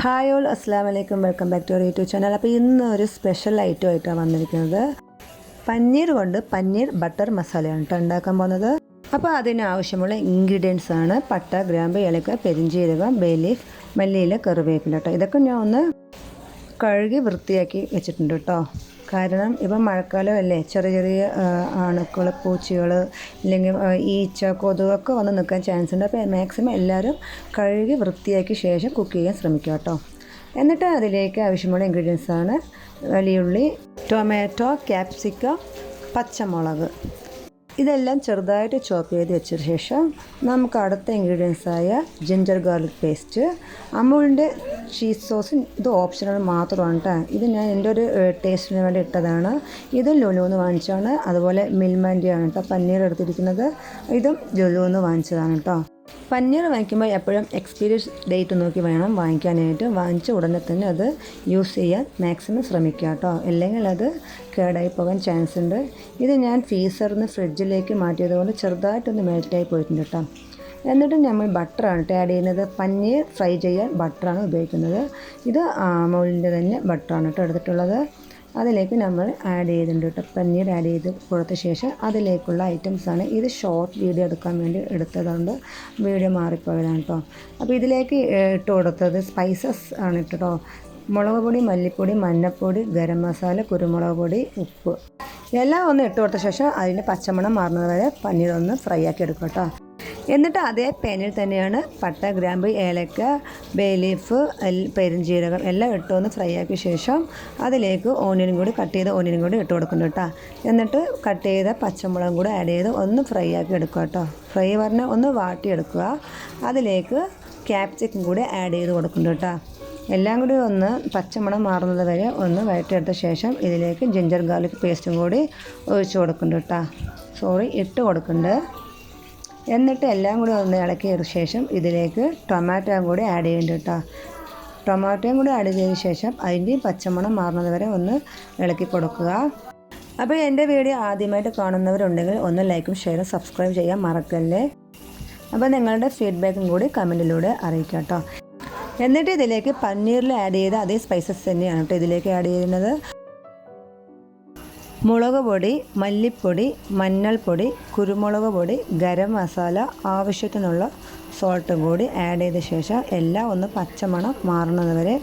Hi all, അസ്സലാമു അലൈക്കും. Welcome back to our YouTube channel. അപ്പോൾ ഇന്ന് ഒരു സ്പെഷ്യൽ ഐറ്റം ആയിട്ടാണ് വന്നിരിക്കുന്നത്. പനീർ കൊണ്ട് പനീർ ബട്ടർ മസാലയാണ് കേട്ടോ ഉണ്ടാക്കാൻ പോകുന്നത്. അപ്പോൾ അതിനാവശ്യമുള്ള ഇൻഗ്രീഡിയൻസ് ആണ് പട്ട, ഗ്രാമ്പ്, ഏലക്ക, പെരിഞ്ചീരകം, ബേ ലീഫ്, മല്ലിയില, കറിവേപ്പില കേട്ടോ. ഇതൊക്കെ ഞാൻ ഒന്ന് കഴുകി വൃത്തിയാക്കി വെച്ചിട്ടുണ്ട് കേട്ടോ. കാരണം ഇപ്പം മഴക്കാലമല്ലേ, ചെറിയ ചെറിയ അണുക്കൾ, പൂച്ചകൾ, ഇല്ലെങ്കിൽ ഈച്ച, കൊതുകൊക്കെ വന്ന് നിൽക്കാൻ ചാൻസ് ഉണ്ട്. അപ്പോൾ മാക്സിമം എല്ലാവരും കഴുകി വൃത്തിയാക്കിയ ശേഷം കുക്ക് ചെയ്യാൻ ശ്രമിക്കുക കേട്ടോ. എന്നിട്ട് അതിലേക്ക് ആവശ്യമുള്ള ഇൻഗ്രീഡിയൻസാണ് വലിയുള്ളി, ടൊമാറ്റോ, ക്യാപ്സിക്കം, പച്ചമുളക്. ഇതെല്ലാം ചെറുതായിട്ട് ചോപ്പ് ചെയ്ത് വെച്ച ശേഷം നമുക്ക് അടുത്ത ഇൻഗ്രീഡിയൻസായ ജിഞ്ചർ ഗാർലിക് പേസ്റ്റ്, അമൂലിൻ്റെ ചീസ് സോസ്. ഇത് ഓപ്ഷണൽ മാത്രമാണ് കേട്ടോ. ഇത് ഞാൻ എൻ്റെ ഒരു ടേസ്റ്റിന് വേണ്ടി ഇട്ടതാണ്. ഇതും ലുലുന്ന് വാങ്ങിച്ചാണ്. അതുപോലെ മിൽമാൻ്റെ ആണ് കേട്ടോ പനീർ എടുത്തിരിക്കുന്നത്. ഇതും ലുലുന്ന് വാങ്ങിച്ചതാണ് കേട്ടോ. പനീർ വാങ്ങിക്കുമ്പോൾ എപ്പോഴും എക്സ്പീരിയൻസ് ഡേറ്റ് നോക്കി വേണം വാങ്ങിക്കാനായിട്ട്. വാങ്ങിച്ച ഉടനെ തന്നെ അത് യൂസ് ചെയ്യാൻ മാക്സിമം ശ്രമിക്കുക കേട്ടോ. അല്ലെങ്കിൽ അത് കേടായി പോകാൻ ചാൻസ് ഉണ്ട്. ഇത് ഞാൻ ഫ്രീസറിൽ നിന്ന് ഫ്രിഡ്ജിലേക്ക് മാറ്റിയതുകൊണ്ട് ചെറുതായിട്ടൊന്ന് മെൽറ്റായി പോയിട്ടുണ്ട് കേട്ടോ. എന്നിട്ട് നമ്മൾ ബട്ടറാണ് കേട്ടോ ആഡ് ചെയ്യുന്നത്. പനീർ ഫ്രൈ ചെയ്യാൻ ബട്ടറാണ് ഉപയോഗിക്കുന്നത്. ഇത് അമൂലിൻ്റെ തന്നെ ബട്ടറാണ് കേട്ടോ എടുത്തിട്ടുള്ളത്. അതിലേക്ക് നമ്മൾ ആഡ് ചെയ്തിട്ടുണ്ട് കേട്ടോ. പനീർ ആഡ് ചെയ്ത് കൊടുത്ത ശേഷം അതിലേക്കുള്ള ഐറ്റംസാണ്. ഇത് ഷോർട്ട് വീഡിയോ എടുക്കാൻ വേണ്ടി എടുത്തതുകൊണ്ട് വീഡിയോ മാറിപ്പോയതാണ് കേട്ടോ. അപ്പോൾ ഇതിലേക്ക് ഇട്ട് കൊടുത്തത് സ്പൈസസ് ആണ് കേട്ടോ. മുളക് പൊടി, മല്ലിപ്പൊടി, മഞ്ഞൾപ്പൊടി, ഗരം മസാല, കുരുമുളക് പൊടി, ഉപ്പ് എല്ലാം ഒന്ന് ഇട്ട് കൊടുത്ത ശേഷം അതിൻ്റെ പച്ചമണം മാറുന്നത് വരെ പനീർ ഒന്ന് ഫ്രൈ ആക്കി എടുക്കുക കേട്ടോ. എന്നിട്ട് അതേ പാനിൽ തന്നെയാണ് പട്ട, ഗ്രാമ്പ്, ഏലക്ക, ബേ ലീഫ്, പെരിഞ്ചീരകം എല്ലാം ഇട്ടൊന്ന് ഫ്രൈ ആക്കിയ ശേഷം അതിലേക്ക് ഓണിയനും കൂടി കട്ട് ചെയ്ത ഓണിയനും കൂടി ഇട്ട് കൊടുക്കുന്നു കേട്ടോ. എന്നിട്ട് കട്ട് ചെയ്ത പച്ചമുളകും കൂടി ആഡ് ചെയ്ത് ഒന്ന് ഫ്രൈ ആക്കി എടുക്കുക കേട്ടോ. ഫ്രൈ പറഞ്ഞാൽ ഒന്ന് വാട്ടിയെടുക്കുക. അതിലേക്ക് ക്യാപ്സിക്കം കൂടി ആഡ് ചെയ്ത് കൊടുക്കുന്നു കേട്ടോ. എല്ലാം കൂടി ഒന്ന് പച്ചമണം മാറുന്നത് വരെ ഒന്ന് വഴറ്റിയെടുത്ത ശേഷം ഇതിലേക്ക് ജിഞ്ചർ ഗാർലിക് പേസ്റ്റും കൂടി ഒഴിച്ച് കൊടുക്കുന്നുണ്ട് കേട്ടോ. ഇട്ട് കൊടുക്കുന്നുണ്ട്. എന്നിട്ട് എല്ലാം കൂടി ഒന്ന് ഇളക്കിയ ശേഷം ഇതിലേക്ക് ടൊമാറ്റോയും കൂടി ആഡ് ചെയ്യുന്നുണ്ട് കേട്ടോ. ടൊമാറ്റോയും കൂടി ആഡ് ചെയ്ത ശേഷം അതിൻ്റെയും പച്ചമണം മാറുന്നത് വരെ ഒന്ന് ഇളക്കി കൊടുക്കുക. അപ്പോൾ എൻ്റെ വീഡിയോ ആദ്യമായിട്ട് കാണുന്നവരുണ്ടെങ്കിൽ ഒന്ന് ലൈക്കും ഷെയറും സബ്സ്ക്രൈബ് ചെയ്യാൻ മറക്കല്ലേ. അപ്പോൾ നിങ്ങളുടെ ഫീഡ്ബാക്കും കൂടി കമൻറ്റിലൂടെ അറിയിക്കുക കേട്ടോ. എന്നിട്ട് ഇതിലേക്ക് പനീറിൽ ആഡ് ചെയ്ത അതേ സ്പൈസസ് തന്നെയാണ് കേട്ടോ ഇതിലേക്ക് ആഡ് ചെയ്യുന്നത്. മുളക് പൊടി, മല്ലിപ്പൊടി, മഞ്ഞൾപ്പൊടി, കുരുമുളക് പൊടി, ഗരം മസാല, ആവശ്യത്തിനുള്ള സോൾട്ടും കൂടി ആഡ് ചെയ്ത ശേഷം എല്ലാം ഒന്ന് പച്ചമണം മാറുന്നത് വരെ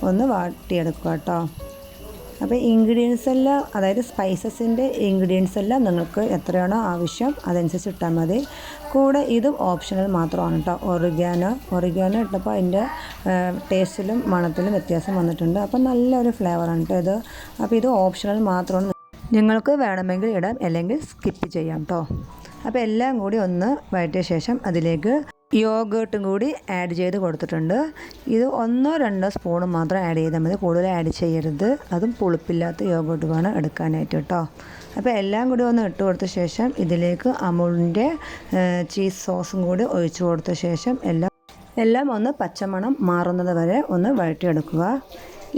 ഒന്ന് വാട്ടിയെടുക്കുക കേട്ടോ. അപ്പോൾ ഇൻഗ്രീഡിയൻസ് എല്ലാം, അതായത് സ്പൈസസിൻ്റെ ഇൻഗ്രീഡിയൻസ് എല്ലാം നിങ്ങൾക്ക് എത്രയാണോ ആവശ്യം അതനുസരിച്ച് ഇട്ടാൽ മതി. കൂടെ ഇതും ഓപ്ഷണൽ മാത്രമാണ് കേട്ടോ. ഒറിഗാനോ ഇട്ടപ്പോൾ അതിൻ്റെ ടേസ്റ്റിലും മണത്തിലും വ്യത്യാസം വന്നിട്ടുണ്ട്. അപ്പോൾ നല്ലൊരു ഫ്ലേവറാണ് കേട്ടോ ഇത്. അപ്പോൾ ഇത് ഓപ്ഷണൽ മാത്രമാണ്. നിങ്ങൾക്ക് വേണമെങ്കിൽ ഇടാം, അല്ലെങ്കിൽ സ്കിപ്പ് ചെയ്യാം കേട്ടോ. അപ്പോൾ എല്ലാം കൂടി ഒന്ന് വഴറ്റിയ ശേഷം അതിലേക്ക് യോഗേർട്ടും കൂടി ആഡ് ചെയ്ത് കൊടുത്തിട്ടുണ്ട്. ഇത് 1-2 സ്പൂൺ മാത്രം ആഡ് ചെയ്താൽ മതി, കൂടുതൽ ആഡ് ചെയ്യരുത്. അതും പുളിപ്പില്ലാത്ത യോഗേർട്ട് വേണം എടുക്കാനായിട്ട് കേട്ടോ. അപ്പോൾ എല്ലാം കൂടി ഒന്ന് ഇട്ട് കൊടുത്ത ശേഷം ഇതിലേക്ക് അമൂലിൻ്റെ ചീസ് സോസും കൂടി ഒഴിച്ചു കൊടുത്ത ശേഷം എല്ലാം ഒന്ന് പച്ചമണം മാറുന്നത് വരെ ഒന്ന് വഴറ്റിയെടുക്കുക.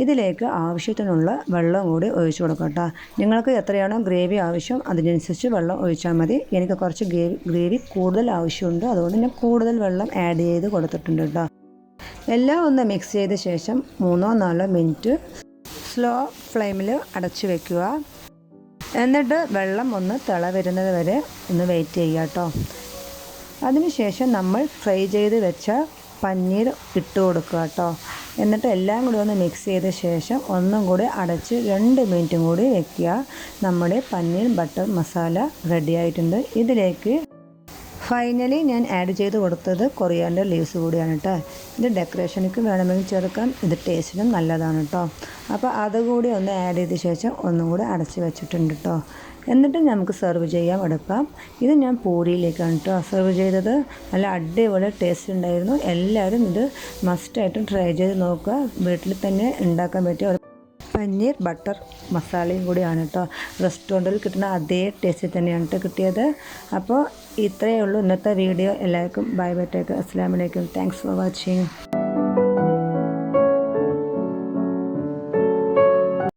ഇതിലേക്ക് ആവശ്യത്തിനുള്ള വെള്ളം കൂടി ഒഴിച്ചു കൊടുക്കുക കേട്ടോ. നിങ്ങൾക്ക് എത്രയാണോ ഗ്രേവി ആവശ്യം അതിനനുസരിച്ച് വെള്ളം ഒഴിച്ചാൽ മതി. എനിക്ക് കുറച്ച് ഗ്രേവി കൂടുതൽ ആവശ്യമുണ്ട്, അതുകൊണ്ട് ഞാൻ കൂടുതൽ വെള്ളം ആഡ് ചെയ്ത് കൊടുത്തിട്ടുണ്ട് കേട്ടോ. എല്ലാം ഒന്ന് മിക്സ് ചെയ്ത ശേഷം 3-4 മിനിറ്റ് സ്ലോ ഫ്ലെയിമിൽ അടച്ചു വെക്കുക. എന്നിട്ട് വെള്ളം ഒന്ന് തിള വരുന്നത് വരെ ഒന്ന് വെയിറ്റ് ചെയ്യുക കേട്ടോ. അതിനുശേഷം നമ്മൾ ഫ്രൈ ചെയ്ത് വെച്ച പനീർ ഇട്ട് കൊടുക്കുക കേട്ടോ. എന്നിട്ട് എല്ലാം കൂടി ഒന്ന് മിക്സ് ചെയ്ത ശേഷം ഒന്നും കൂടി അടച്ച് 2 മിനിറ്റും കൂടി വെക്കുക. നമ്മുടെ പനീർ ബട്ടർ മസാല റെഡി ആയിട്ടുണ്ട്. ഇതിലേക്ക് ഫൈനലി ഞാൻ ആഡ് ചെയ്ത് കൊടുത്തത് കൊറിയാൻഡർ ലീവ്സ് കൂടിയാണ് കേട്ടോ. ഇത് ഡെക്കറേഷനൊക്കെ വേണമെങ്കിൽ ചേർക്കാം, ഇത് ടേസ്റ്റിനും നല്ലതാണ് കേട്ടോ. അപ്പോൾ അതുകൂടി ഒന്ന് ആഡ് ചെയ്ത ശേഷം ഒന്നും കൂടി അടച്ച് വെച്ചിട്ടുണ്ട് കേട്ടോ. എന്നിട്ട് നമുക്ക് സെർവ് ചെയ്യാൻ എടുക്കാം. ഇത് ഞാൻ പൂരിയിലേക്കാണ് കേട്ടോ സെർവ് ചെയ്തത്. നല്ല അടിപൊളി ടേസ്റ്റ് ഉണ്ടായിരുന്നു. എല്ലാവരും ഇത് മസ്റ്റായിട്ടും ട്രൈ ചെയ്ത് നോക്കുക. വീട്ടിൽ തന്നെ ഉണ്ടാക്കാൻ പറ്റിയ ഒരു പനീർ ബട്ടർ മസാലയും കൂടിയാണ് കേട്ടോ. റെസ്റ്റോറൻറ്റിൽ കിട്ടുന്ന അതേ ടേസ്റ്റ് തന്നെയാണ് കേട്ടോ കിട്ടിയത്. അപ്പോൾ ഇത്രയേ ഉള്ളൂ ഇന്നത്തെ വീഡിയോ. എല്ലാവർക്കും ബൈ ബൈ, ടേക്ക് കെയർ, അസ്സലാമു അലൈക്കും. Thanks for watching.